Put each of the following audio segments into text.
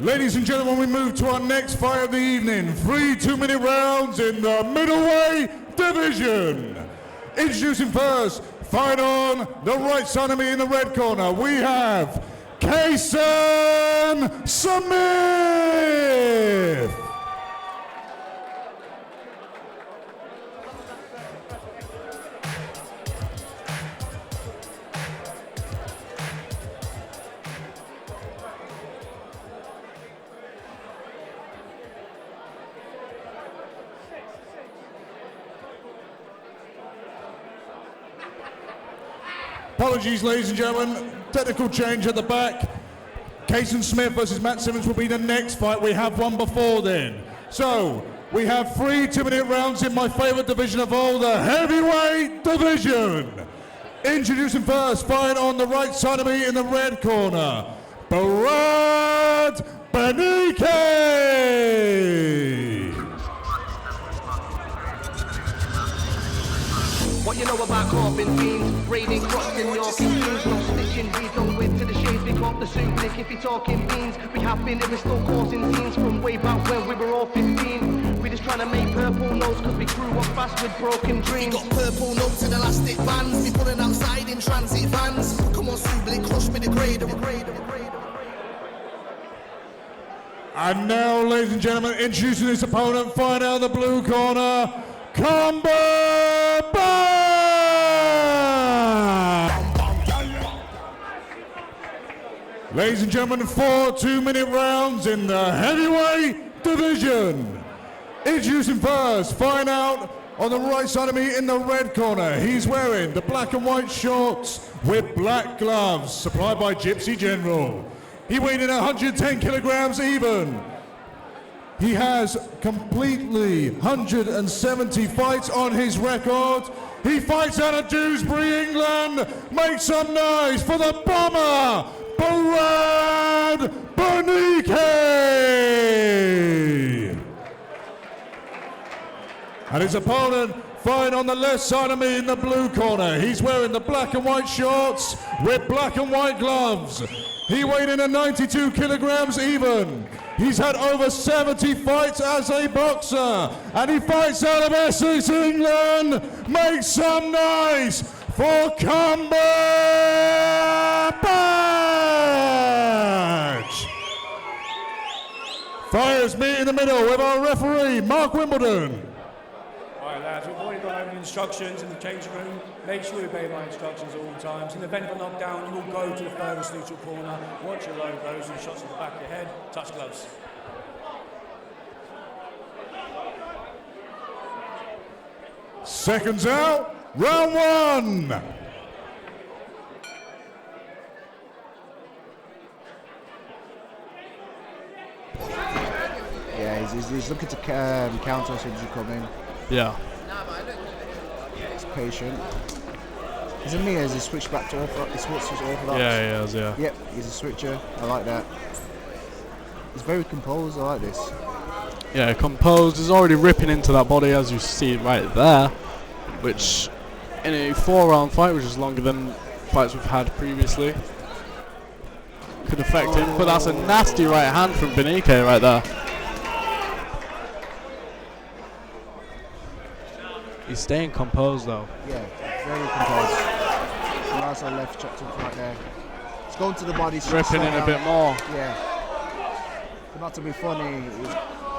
Ladies and gentlemen, we move to our next fight of the evening. 3 2-minute rounds in the middleweight division. Introducing first, fight on the right side of me in the red corner, we have Kason Smith. Apologies, ladies and gentlemen. Technical change at the back. Kason Smith versus Matt Simmons will be the next fight. We have one before then. So, we have 3 2-minute rounds in my favorite division of all, the heavyweight division. Introducing first, fight on the right side of me in the red corner, Benecke. What you know about carping fiends, raiding crops in your scenes, no stitching, we don't whip to the shades, pick up the soup, Nick, if you're talking beans. We have been here, we're still causing scenes from way back when we were all 15. We just trying to make purple notes, cause we grew up fast with broken dreams. We got purple notes and elastic bands, we pulling outside in transit vans. Come on, Subli, crush me the grade. And now, ladies and gentlemen, introducing his opponent, fight out of the blue corner, Cumberbatch. Ladies and gentlemen, 4 2-minute rounds in the heavyweight division. Introducing first, fight out on the right side of me in the red corner. He's wearing the black and white shorts with black gloves, supplied by Gypsy General. He weighed in 110 kilograms even. He has completely 170 fights on his record. He fights out of Dewsbury, England. Make some noise for the bomber, Benecke. And his opponent fighting on the left side of me in the blue corner. He's wearing the black and white shorts with black and white gloves. He weighed in at 92 kilograms even. He's had over 70 fights as a boxer, and he fights out of Essex, England. Make some noise for Cumberbatch. Fighters meet in the middle with our referee, Mark Wimbledon. All right, lads, we've already got our instructions in the changing room. Make sure you obey my instructions at all times. In the event of a knockdown, you will go to the furthest neutral corner, watch your logos and shots at the back of your head, touch gloves. Seconds out, round 1. Yeah, he's looking to counter us when you come in. Yeah. He's patient. Isn't me as he switched back to orthodox? He switches orthodox. Yeah, he is, yeah. Yep, he's a switcher. I like that. He's very composed. I like this. Yeah, composed. He's already ripping into that body, as you see right there, which in a 4-round fight, which is longer than fights we've had previously, could affect him. But that's a nasty right hand from Benecke right there. He's staying composed though. Yeah, very composed. Nice on left chopped up right there. He's going to the body. Ripping in a bit more. Yeah. But not to be funny,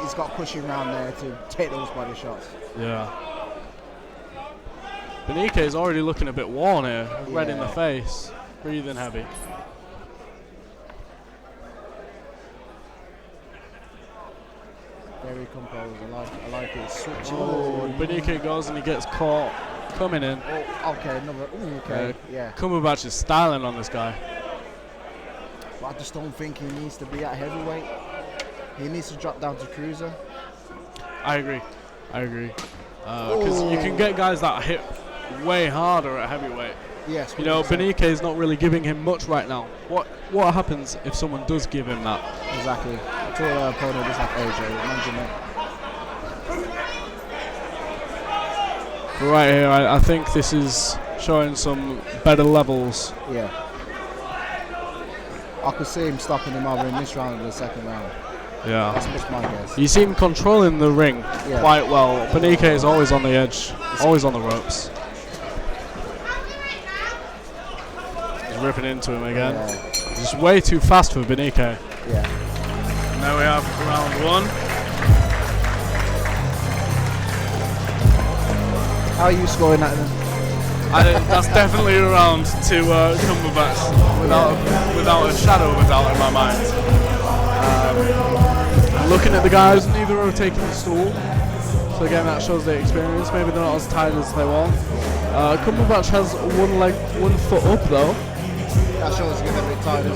he's got pushing around there to take those body shots. Yeah. Benecke is already looking a bit worn here. Red in the face. Breathing heavy. Very composed. I like it. Switching. Oh, Benecke goes and he gets caught coming in. Oh, okay, another. Ooh, okay, yeah. Cumberbatch is styling on this guy. But I just don't think he needs to be at heavyweight. He needs to drop down to cruiser. I agree. Because you can get guys that hit way harder at heavyweight. Yes. You know, Benecke is not really giving him much right now. What happens if someone does give him that? Exactly. To our opponent just like AJ. Imagine that. But right here, I think this is showing some better levels. Yeah. I could see him stopping him either in this round or the second round. Yeah. That's just my guess. You see him controlling the ring quite well. Benecke is always on the edge, always on the ropes. He's ripping into him again. Yeah. He's way too fast for Benecke. Yeah. And now we have round 1. How are you scoring that then? That's definitely a round to Cumberbatch, without a shadow of a doubt in my mind. Looking at the guys, neither are taking the stool. So again, that shows their experience. Maybe they're not as tired as they want. Cumberbatch has one foot up though. That shows you're a bit tired.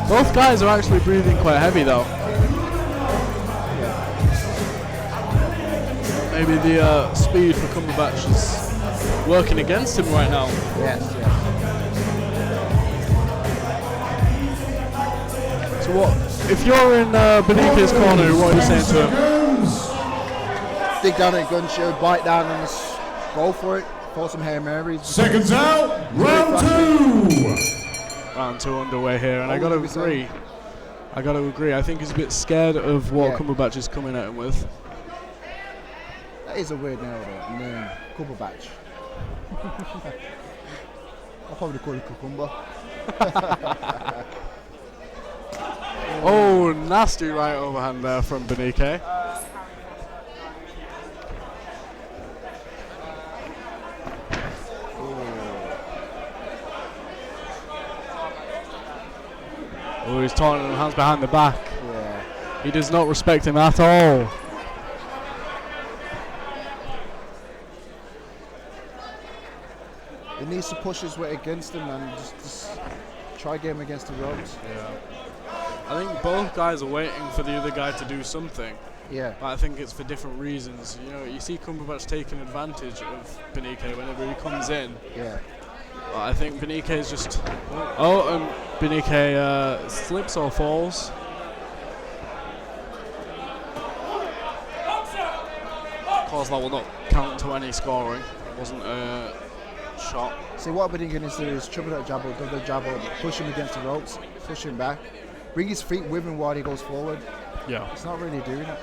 Both guys are actually breathing quite heavy though. Maybe the speed for Cumberbatch is working against him right now. Yes. So what? If you're in Benecke's corner, what are you saying to him? Dig down at gun shield, bite down and just go for it. Throw some Hail Marys. Seconds out, round 2. Round 2 underway here, and I got to agree. I think he's a bit scared of what Cumberbatch is coming at him with. That is a weird name, Cumberbatch. I'll probably call it Cucumber. Oh, nasty right overhand there from Benecke. Oh, he's taunting him, hands behind the back. Yeah. He does not respect him at all. He needs to push his weight against him and just try get him against the ropes. Yeah. I think both guys are waiting for the other guy to do something. Yeah. But I think it's for different reasons. You know, you see Cumberbatch taking advantage of Benecke whenever he comes in. Yeah. But I think Benecke is just... Oh, and Benecke slips or falls. Of course, that will not count to any scoring. It wasn't a shot. See, what Benecke needs to do is triple that jab up, double jab up, push him against the ropes, push him back, bring his feet with him while he goes forward. Yeah. He's not really doing it.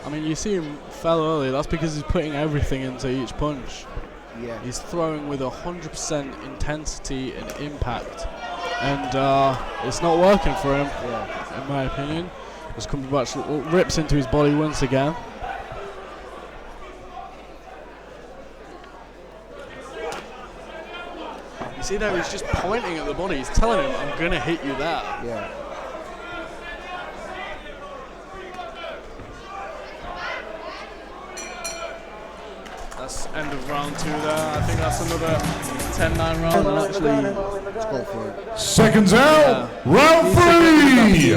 I mean, you see him fell early. That's because he's putting everything into each punch. Yeah. He's throwing with 100% intensity and impact. And it's not working for him, in my opinion. As Cumberbatch rips into his body once again. You see there, he's just pointing at the body. He's telling him, I'm going to hit you there. Yeah. That's end of round 2 there. I think that's another 10-9 round. And actually, let's go for it. Seconds out, round 3.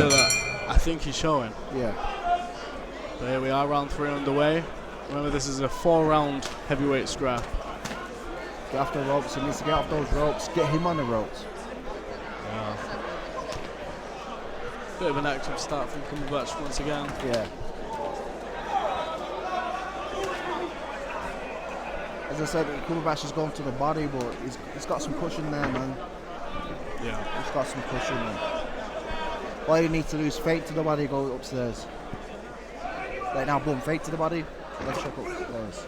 I think he's showing. Yeah. But here we are, round 3 underway. Remember, this is a 4-round heavyweight scrap. Get off the ropes. He needs to get off those ropes. Get him on the ropes. Yeah. Bit of an active start from Cumberbatch once again. Yeah. As I said, Cumberbatch is going to the body, but he's got some cushion there, man. Yeah. He's got some cushion there. All he needs to do is fake to the body, go upstairs. Right now, boom, fake to the body, let's check upstairs.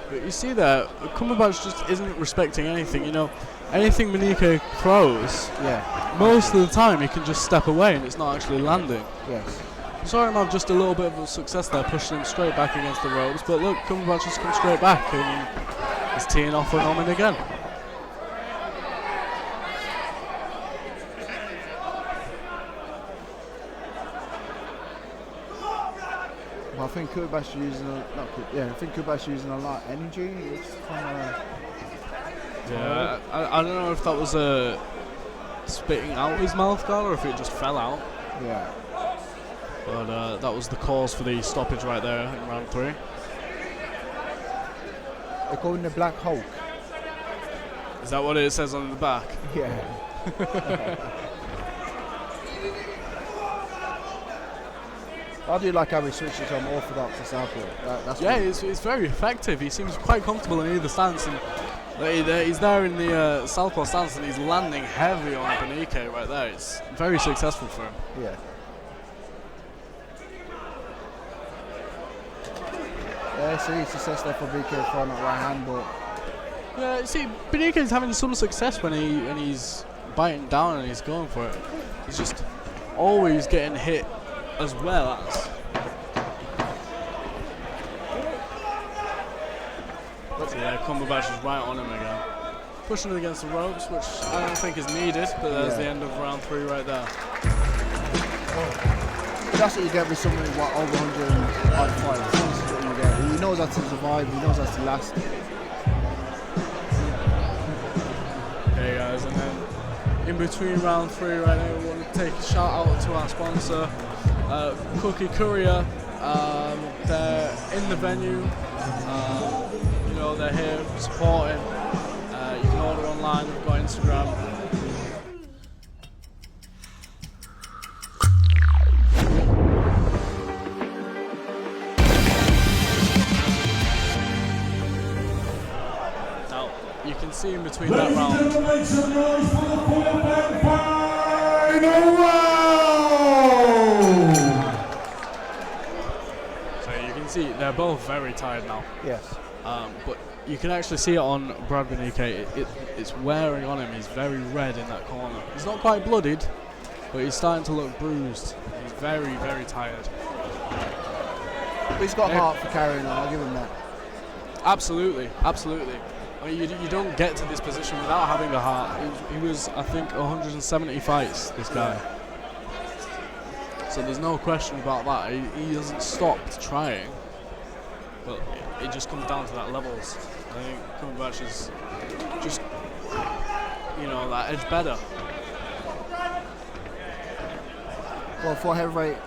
But you see there, Cumberbatch just isn't respecting anything, you know. Anything Benecke throws, most of the time he can just step away and it's not actually landing. Yes. I saw him have just a little bit of a success there, pushing him straight back against the ropes, but look, Cumberbatch just comes straight back and he's teeing off on him again. Well, I think Cumberbatch using a lot of energy. It's yeah, I don't know if that was spitting out his mouth guard or if it just fell out. Yeah. But that was the cause for the stoppage right there in round 3. They call him the Black Hulk. Is that what it says on the back? Yeah. I do like how he switches from orthodox to southpaw. That's Yeah, cool. it's very effective. He seems quite comfortable in either stance, and he's there in the southpaw stance, and he's landing heavy on Benecke right there. It's very successful for him. Yeah. Yeah, see success there for BK throwing that right hand, but Yeah, see, Benecke's having some success when he's biting down and he's going for it. He's just always getting hit as well as. So yeah, Cumberbatch is right on him again. Pushing him against the ropes, which I don't think is needed, but there's the end of round 3 right there. that's what you get with someone who's like over 100 hard fights. That's what you get. He knows how to survive, he knows how to last. Okay guys, and then in between round 3 right now, we want to take a shout out to our sponsor, Cookie Courier. They're in the venue, you know, they're here supporting. You can order online, we've got Instagram. Now, you can see in between that round. Make some noise for the fourth and final round! So you can see they're both very tired now. Yes. But you can actually see it on Brad Benecke. It's wearing on him. He's very red in that corner. He's not quite bloodied, but he's starting to look bruised. He's very, very tired. But he's got heart for carrying on, I'll give him that. Absolutely, absolutely. I mean, you don't get to this position without having a heart. He was, I think, 170 fights, this guy. So there's no question about that. He hasn't stopped trying. But it just comes down to that levels. I think Cumberbatch is just, you know, that edge better. Well, for heavyweight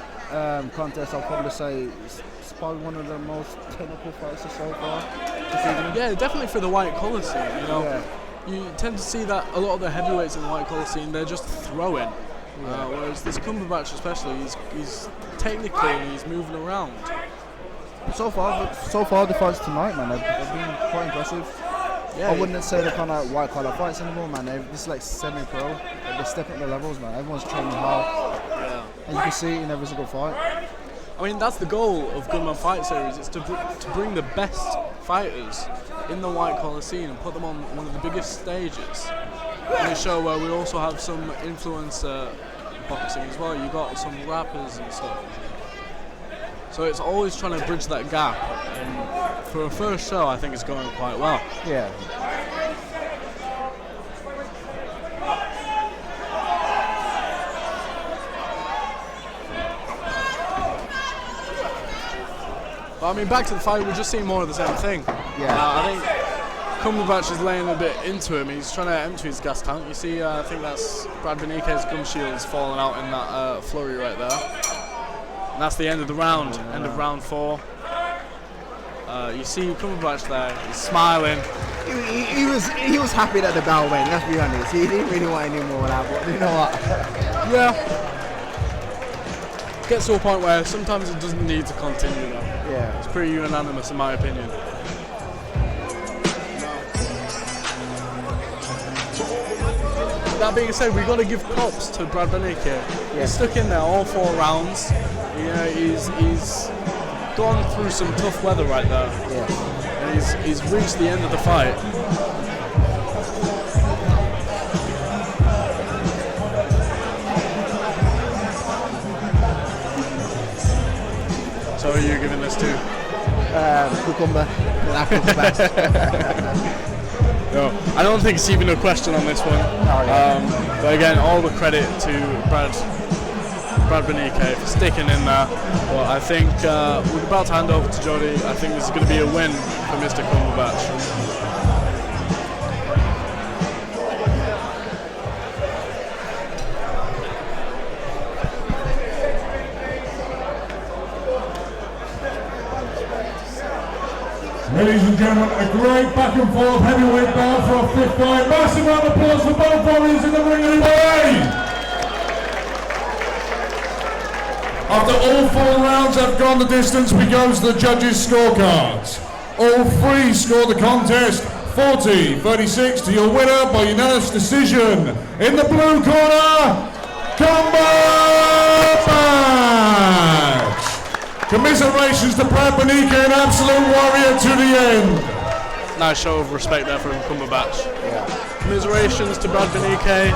contest, I'll probably say it's probably one of the most technical fights so far this evening. Yeah, definitely for the white collar scene, you know. Yeah. You tend to see that a lot of the heavyweights in the white collar scene, they're just throwing. Whereas this Cumberbatch especially, he's technical and he's moving around. So far the fights tonight, man, they've been quite impressive. Yeah, I wouldn't say they're kind of white collar fights anymore, man. This is like semi-pro. They're stepping up the levels, man. Everyone's training hard, yeah. and you can see it in every single fight. I mean, that's the goal of Gunman Fight series. It's to bring the best fighters in the white collar scene and put them on one of the biggest stages. In a show where we also have some influencer boxing as well. You got some rappers and stuff. So it's always trying to bridge that gap. And for a first show, I think it's going quite well. Yeah. But I mean, back to the fight, we're just seeing more of the same thing. Yeah. I think Cumberbatch is laying a bit into him. He's trying to empty his gas tank. You see, I think that's Brad Benecke's gum shield's falling out in that flurry right there. And that's the end of the round, end of round 4. You see Cumberbatch there, he's smiling. He was happy that the bell went, let's be honest. He didn't really want any more of that, but you know what? Yeah. Gets to a point where sometimes it doesn't need to continue though. Yeah. It's pretty unanimous in my opinion. That being said, we've got to give props to Brad Benecke. Yeah. He's stuck in there all 4 rounds. You know, he's gone through some tough weather right there. Yeah. And he's reached the end of the fight. So who are you giving this to? Cucumber. No, I don't think it's even a question on this one. But again, all the credit to Brad Benecke for sticking in there. But I think we're about to hand over to Jody. I think this is going to be a win for Mr. Cumberbatch. Ladies and gentlemen, a great back and forth heavyweight bout for our 5th fight. Massive round of applause for both warriors in the ring, everybody! After all 4 rounds have gone the distance, we go to the judges' scorecards. All 3 scored the contest 40-36 to your winner by unanimous decision. In the blue corner, Cumberbatch. Commiserations to Brad Benecke, an absolute warrior to the end. Nice show of respect there from Cumberbatch. Yeah. Commiserations to Brad Benecke.